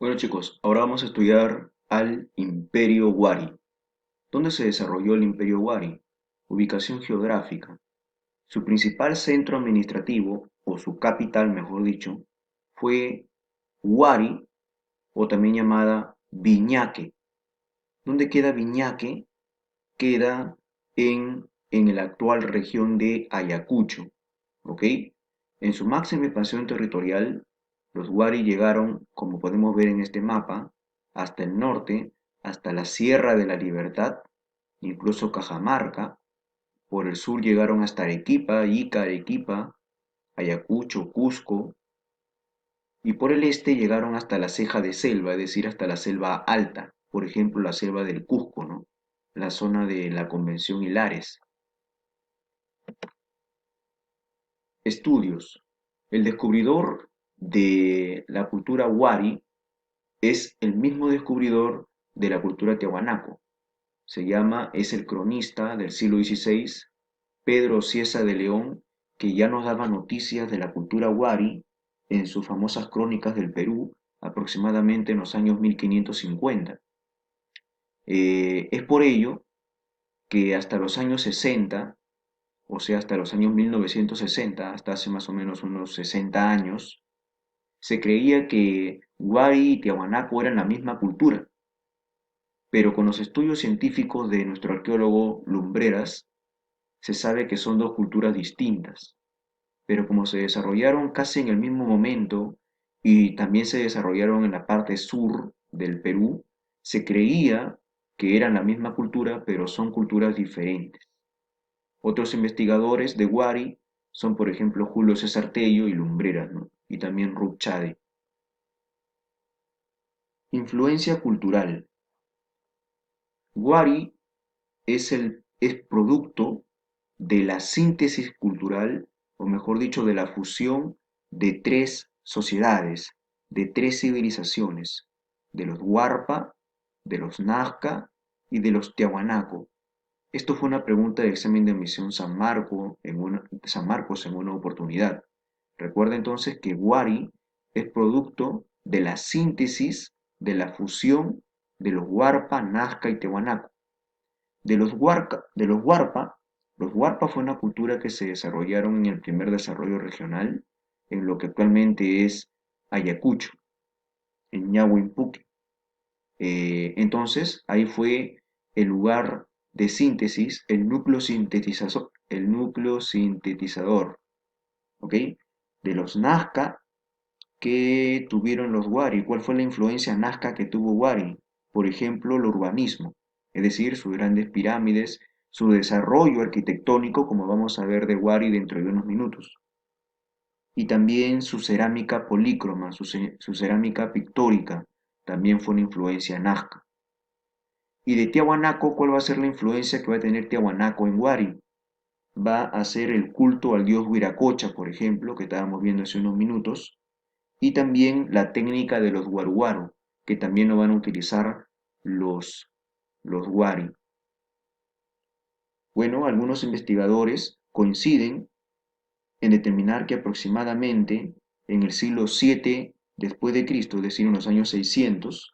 Bueno chicos, ahora vamos a estudiar al Imperio Wari. ¿Dónde se desarrolló el Imperio Wari? Ubicación geográfica. Su principal centro administrativo, o su capital mejor dicho, fue Wari, o también llamada Viñaque. ¿Dónde queda Viñaque? Queda en la actual región de Ayacucho, ¿ok? En su máxima expansión territorial, los Wari llegaron, como podemos ver en este mapa, hasta el norte, hasta la Sierra de la Libertad, incluso Cajamarca. Por el sur llegaron hasta Arequipa, Ica, Arequipa, Ayacucho, Cusco, y por el este llegaron hasta la ceja de selva, es decir, hasta la selva alta, por ejemplo, la selva del Cusco, ¿no? La zona de la Convención Hilares. Estudios. El descubridor de la cultura Wari es el mismo descubridor de la cultura Tiahuanaco. Es el cronista del siglo XVI, Pedro Cieza de León, que ya nos daba noticias de la cultura Wari en sus famosas crónicas del Perú, aproximadamente en los años 1550. Es por ello que hasta los años 60, o sea, hasta los años 1960, hasta hace más o menos unos 60 años, se creía que Wari y Tiahuanaco eran la misma cultura, pero con los estudios científicos de nuestro arqueólogo Lumbreras, se sabe que son dos culturas distintas, pero como se desarrollaron casi en el mismo momento y también se desarrollaron en la parte sur del Perú, se creía que eran la misma cultura, pero son culturas diferentes. Otros investigadores de Wari son, por ejemplo, Julio César Tello y Lumbreras, ¿no? Y también Ruth Chade. Influencia cultural. Wari es producto de la síntesis cultural, o mejor dicho, de la fusión de tres sociedades, de tres civilizaciones, de los Huarpa, de los Nazca y de los Tiahuanaco. Esto fue una pregunta de examen de admisión San Marcos en una oportunidad. Recuerda entonces que Wari es producto de la síntesis, de la fusión de los Huarpa, Nazca y Tiahuanaco. Los Huarpa fue una cultura que se desarrollaron en el primer desarrollo regional, en lo que actualmente es Ayacucho, en Ñahuimpuque. Entonces, ahí fue el lugar de síntesis, el núcleo sintetizador, ¿ok? De los Nazca que tuvieron los Wari. ¿Cuál fue la influencia Nazca que tuvo Wari? Por ejemplo, el urbanismo, es decir, sus grandes pirámides, su desarrollo arquitectónico, como vamos a ver de Wari dentro de unos minutos, y también su cerámica polícroma, su cerámica pictórica, también fue una influencia Nazca. Y de Tiahuanaco, ¿cuál va a ser la influencia que va a tener Tiahuanaco en Wari? Va a ser el culto al dios Huiracocha, por ejemplo, que estábamos viendo hace unos minutos, y también la técnica de los guaruaro, que también lo van a utilizar los Wari. Bueno, algunos investigadores coinciden en determinar que aproximadamente en el siglo VII después de Cristo, es decir, en los años 600,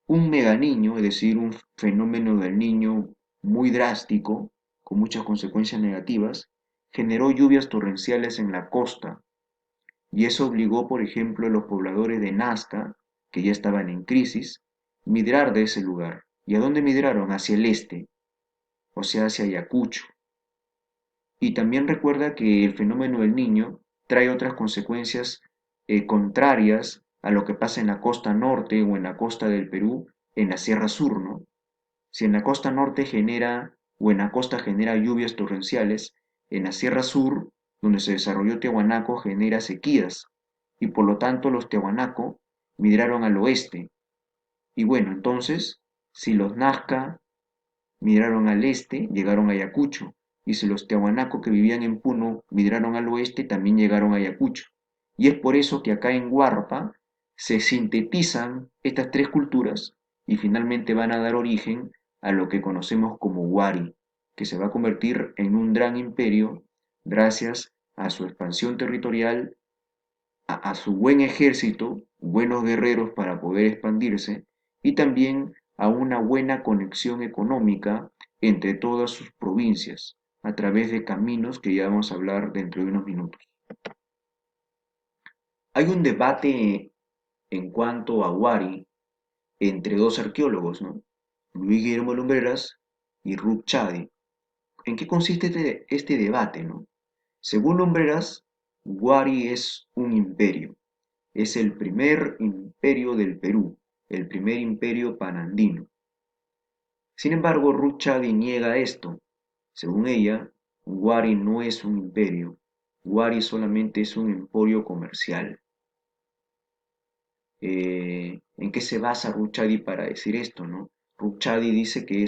un meganiño, es decir, un fenómeno del niño muy drástico, con muchas consecuencias negativas, generó lluvias torrenciales en la costa, y eso obligó, por ejemplo, a los pobladores de Nazca, que ya estaban en crisis, migrar de ese lugar. ¿Y a dónde migraron? Hacia el este, o sea, hacia Ayacucho. Y también recuerda que el fenómeno del niño trae otras consecuencias contrarias a lo que pasa en la costa norte o en la costa del Perú, en la Sierra Sur, ¿no? Si en la costa norte genera o en la costa genera lluvias torrenciales, en la Sierra Sur, donde se desarrolló Tiahuanaco, genera sequías y por lo tanto los Tiahuanaco migraron al oeste. Y bueno, entonces, si los Nazca migraron al este, llegaron a Ayacucho, y si los Tiahuanaco que vivían en Puno migraron al oeste, también llegaron a Ayacucho. Y es por eso que acá en Huarpa se sintetizan estas tres culturas y finalmente van a dar origen a lo que conocemos como Wari, que se va a convertir en un gran imperio gracias a su expansión territorial, a su buen ejército buenos guerreros para poder expandirse y también a una buena conexión económica entre todas sus provincias a través de caminos que ya vamos a hablar dentro de unos minutos. Hay un debate en cuanto a Huari entre dos arqueólogos, ¿no? Luis Guillermo Lumbreras y Ruth Chadi. ¿En qué consiste este debate, no? Según Lumbreras, Huari es un imperio. Es el primer imperio del Perú, el primer imperio panandino. Sin embargo, Ruth Chadi niega esto. Según ella, Huari no es un imperio. Huari solamente es un emporio comercial. ¿En qué se basa Ruchadi para decir esto, no? Ruchadi dice que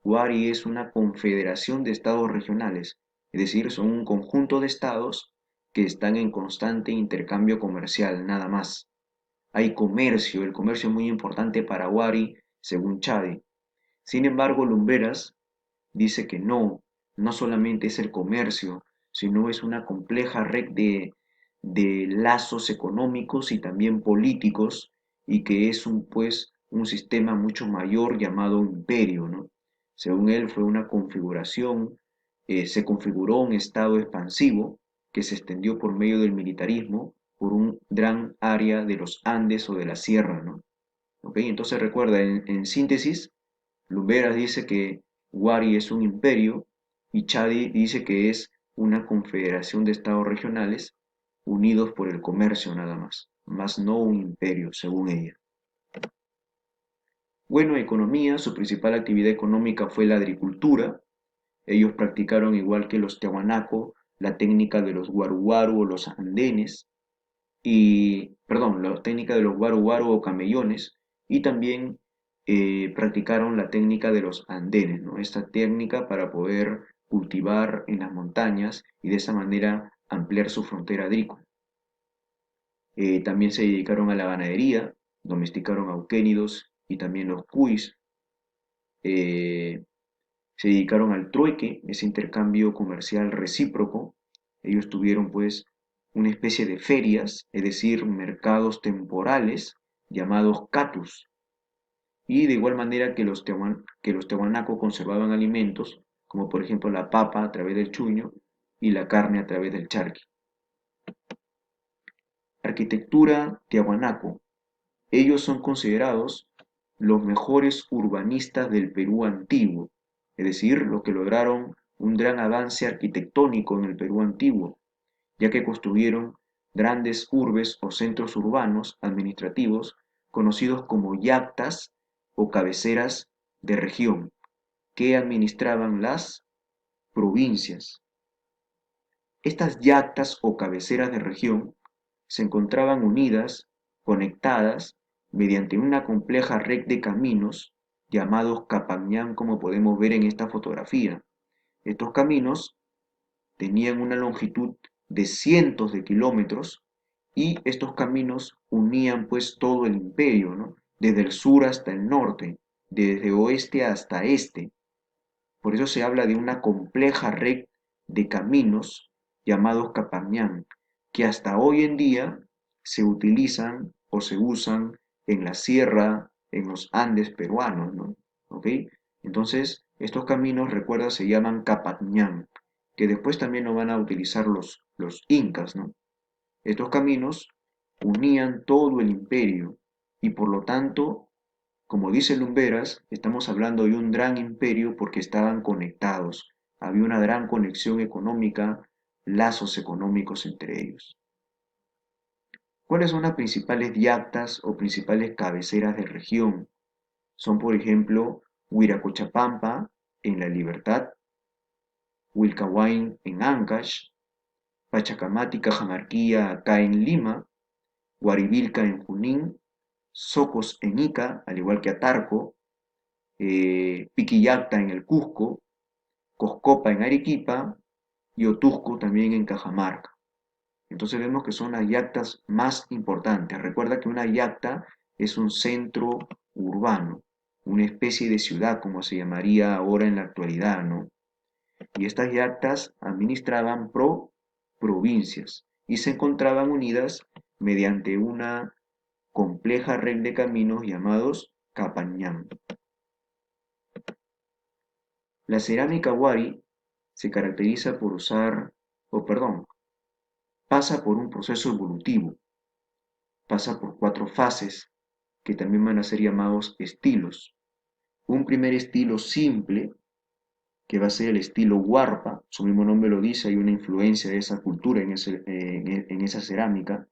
Wari es una confederación de estados regionales, es decir, son un conjunto de estados que están en constante intercambio comercial, nada más. Hay comercio, el comercio es muy importante para Wari, según Chadi. Sin embargo, Lumbreras dice que no, no solamente es el comercio, sino es una compleja red de lazos económicos y también políticos, y que es un sistema mucho mayor llamado imperio, ¿no? Según él, fue una configuración, se configuró un estado expansivo que se extendió por medio del militarismo por un gran área de los Andes o de la sierra, ¿no? ¿Ok? Entonces recuerda, en síntesis, Lumbreras dice que Wari es un imperio y Chadi dice que es una confederación de estados regionales unidos por el comercio nada más no un imperio, según ella. Bueno, economía, su principal actividad económica fue la agricultura. Ellos practicaron, igual que los tiahuanaco, la técnica de los guaruguaru o los andenes, perdón, la técnica de los guaru o camellones, y también practicaron la técnica de los andenes, ¿no? Esta técnica para poder cultivar en las montañas y de esa manera ampliar su frontera agrícola. También se dedicaron a la ganadería, domesticaron auquénidos y también los cuis. Eh, Se dedicaron al trueque, ese intercambio comercial recíproco. Ellos tuvieron pues una especie de ferias, es decir, mercados temporales llamados catus. Y de igual manera que los tehuanaco conservaban alimentos, como por ejemplo la papa a través del chuño y la carne a través del charqui. Arquitectura tiahuanaco. Ellos son considerados los mejores urbanistas del Perú antiguo, es decir, los que lograron un gran avance arquitectónico en el Perú antiguo, ya que construyeron grandes urbes o centros urbanos administrativos conocidos como yactas o cabeceras de región, que administraban las provincias. Estas yactas o cabeceras de región se encontraban unidas, conectadas, mediante una compleja red de caminos llamados Capañán, como podemos ver en esta fotografía. Estos caminos tenían una longitud de cientos de kilómetros y estos caminos unían pues todo el imperio, ¿no? Desde el sur hasta el norte, desde oeste hasta este. Por eso se habla de una compleja red de caminos llamados Capañán, que hasta hoy en día se utilizan o se usan en la sierra, en los Andes peruanos, ¿no? ¿Ok? Entonces, estos caminos, recuerda, se llaman Capañán, que después también lo van a utilizar los incas, ¿no? Estos caminos unían todo el imperio y por lo tanto, como dice Lumberas, estamos hablando de un gran imperio porque estaban conectados. Había una gran conexión económica, lazos económicos entre ellos. ¿Cuáles son las principales diactas o principales cabeceras de región? Son, por ejemplo, Huiracochapampa en La Libertad, Wilcahuain en Ancash, Pachacamati, Cajamarquilla acá en Lima, Guarivilca en Junín, Socos en Ica, al igual que Atarco, Piquillacta en el Cusco, Coscopa en Arequipa y Otusco también en Cajamarca. Entonces vemos que son las yactas más importantes. Recuerda que una yacta es un centro urbano, una especie de ciudad como se llamaría ahora en la actualidad, ¿no? Y estas yactas administraban provincias y se encontraban unidas mediante una compleja red de caminos llamados Capañán. La cerámica wari se caracteriza por pasa por un proceso evolutivo, pasa por 4 fases que también van a ser llamados estilos. Un primer estilo simple, que va a ser el estilo Huarpa, su mismo nombre lo dice, hay una influencia de esa cultura en esa cerámica,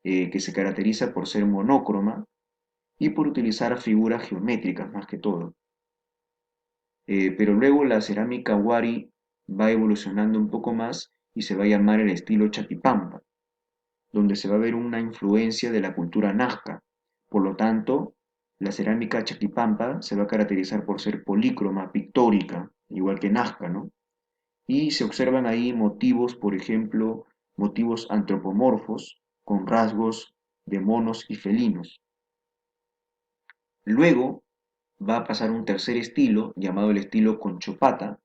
que se caracteriza por ser monócroma y por utilizar figuras geométricas más que todo. Pero luego la cerámica Wari va evolucionando un poco más y se va a llamar el estilo Chakipampa, donde se va a ver una influencia de la cultura nazca. Por lo tanto, la cerámica Chakipampa se va a caracterizar por ser polícroma, pictórica, igual que Nazca, ¿no? Y se observan ahí motivos, por ejemplo, motivos antropomorfos con rasgos de monos y felinos. Luego va a pasar un tercer estilo llamado el estilo Conchopata,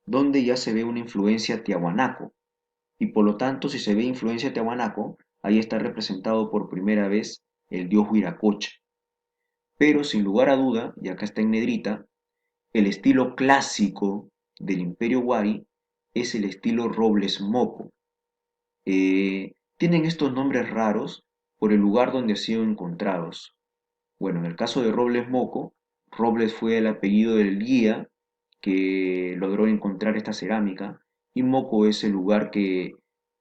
donde ya se ve una influencia tiahuanaco. Y por lo tanto, si se ve influencia tiahuanaco, ahí está representado por primera vez el dios Huiracocha. Pero sin lugar a duda, y acá está en negrita, el estilo clásico del Imperio Wari es el estilo Robles Moco. Tienen estos nombres raros por el lugar donde han sido encontrados. Bueno, en el caso de Robles Moco, Robles fue el apellido del guía que logró encontrar esta cerámica y Moco es el lugar que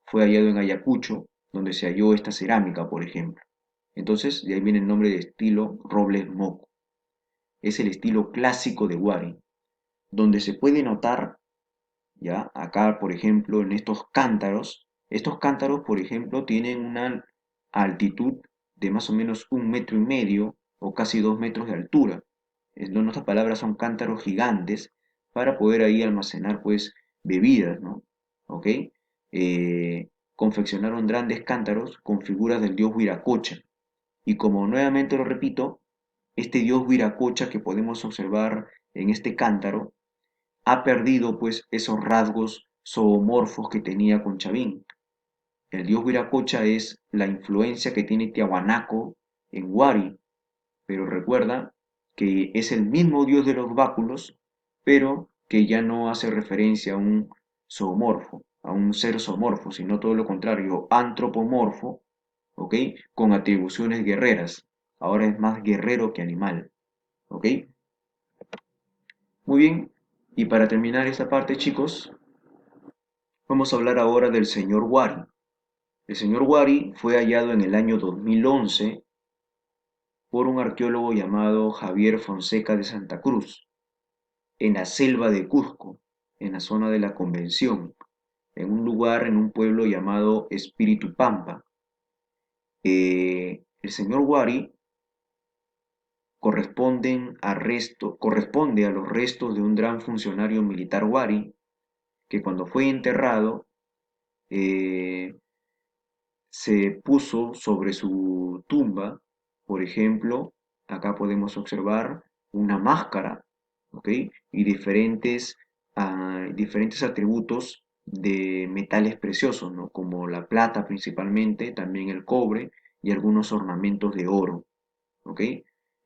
fue hallado en Ayacucho, donde se halló esta cerámica, por ejemplo. Entonces, de ahí viene el nombre de estilo Robles Moco. Es el estilo clásico de Wari, donde se puede notar, ya, acá, por ejemplo, en estos cántaros, por ejemplo, tienen una altitud de más o menos 1,5 metros o casi 2 metros de altura. En otras palabras, son cántaros gigantes para poder ahí almacenar, pues, bebidas, ¿no? ¿Ok? Confeccionaron grandes cántaros con figuras del dios Huiracocha. Y como nuevamente lo repito, este dios Huiracocha que podemos observar en este cántaro ha perdido pues esos rasgos zoomorfos que tenía con Chavín. El dios Viracocha es la influencia que tiene Tiahuanaco en Wari, pero recuerda que es el mismo dios de los báculos, pero que ya no hace referencia a un zoomorfo, a un ser zoomorfo, sino todo lo contrario, antropomorfo, ¿ok? Con atribuciones guerreras. Ahora es más guerrero que animal, ¿ok? Muy bien, y para terminar esta parte, chicos, vamos a hablar ahora del señor Wari. El señor Wari fue hallado en el año 2011 por un arqueólogo llamado Javier Fonseca de Santa Cruz, en la selva de Cusco, en la zona de la Convención, en un lugar, en un pueblo llamado Espíritu Pampa. El señor Wari corresponde a los restos de un gran funcionario militar Wari, que cuando fue enterrado, eh, se puso sobre su tumba, por ejemplo, acá podemos observar una máscara, ¿ok? Y diferentes atributos de metales preciosos, ¿no? Como la plata principalmente, también el cobre y algunos ornamentos de oro, ¿ok?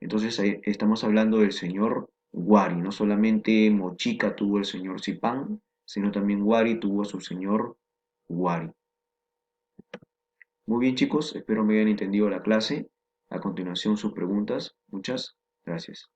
Entonces ahí estamos hablando del señor Wari, no solamente Mochica tuvo el señor Zipán, sino también Wari tuvo a su señor Wari. Muy bien chicos, espero me hayan entendido la clase. A continuación sus preguntas. Muchas gracias.